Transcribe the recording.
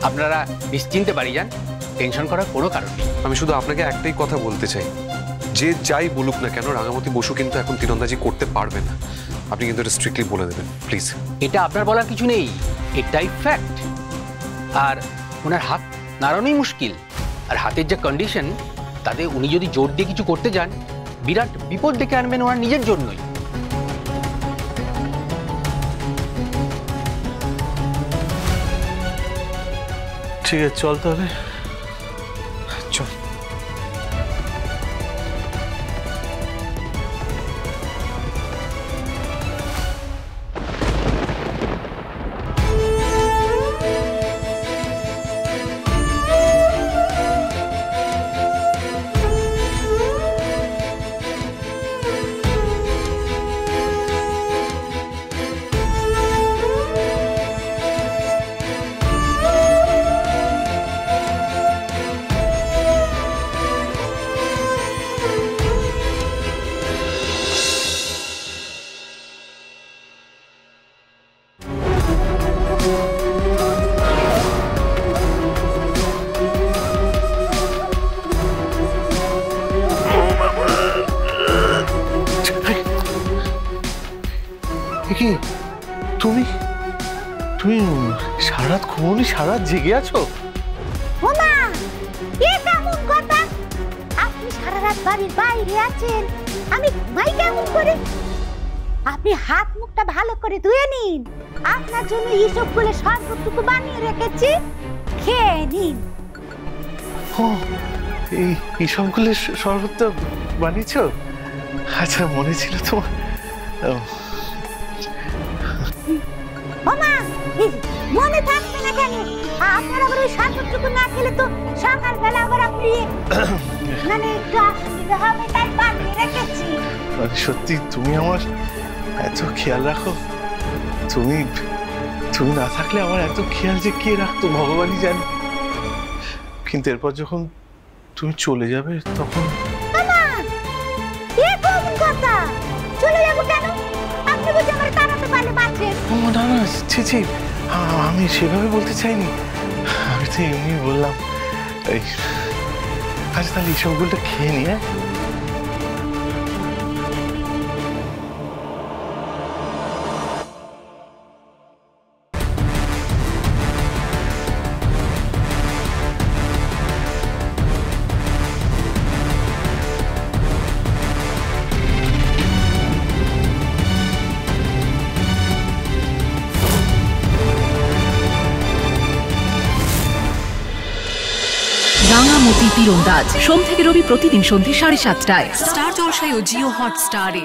আপনারা নিশ্চিন্তে বাড়ি যান, টেনশন করার কোনো কারণ নেই। আমি শুধু আপনাকে একটাই কথা বলতে চাই, যে যাই বলুক না কেন রাঙামাটি বসু কিন্তু এখন তীরন্দাজি করতে পারবে না। আপনি কিন্তু এটা স্ট্রিক্টলি বলে দেবেন প্লিজ। এটা আপনার বলার কিছু নেই, এটাই ফ্যাক্ট। আর ওনার হাত নাড়ানোই মুশকিল, আর হাতের যে কন্ডিশন তাতে উনি যদি জোর দিয়ে কিছু করতে যান বিরাট বিপদ ডেকে আনবেন ওনার নিজের জন্যই। ঠিক আছে, চল তাহলে, চল। কি তুমি তুমি সারা রাত ঘুমোনি, সারা রাত জেগে আছো? ওমা, কি কেমন কথা! আপনি সারা রাত বাড়ির বাইরে আছেন, আমি ঘুমাই কেমন করে? আপনি হাত মুখটা ভালো করে ধুয়ে নিন, আপনার জন্য এইসবগুলো শরবতটুকু বানিয়ে রেখেছি, খেয়ে নিন। ও, এই সবগুলো শরবতটা বানিয়েছো? আচ্ছা, মনে ছিল তোমার। ওমা, মনে থাকবে না কেন? আপনার আবার ওই শরবতটুকু না খেলে তো সকালবেলা আবার আপনি মানে একটু অসুবিধা হবে, তাই বানিয়ে রেখেছি। সত্যি তুমি আমার এত খেয়াল রাখো? তুমি তুমি না থাকলে আমার এত খেয়াল যে কে রাখতো ভগবানই জানে। কিন্তু এরপর যখন তুমি চলে যাবে তখন। কথা চলে যাবো কেন? আপনি বুঝি আমার তাড়াতে পারলে বাঁচেন? না না, ছি ছি, আমি সেভাবে বলতে চাইনি, আমি তো এমনি বললাম। আচ্ছা, তাহলে এইসবগুলোটা খেয়ে নি। হ্যাঁ, রাঙামাটি তীরন্দাজ সোম থেকে রবি প্রতিদিন সন্ধ্যে 7:30টায় স্টার জলসায় ও জিও হটস্টারে।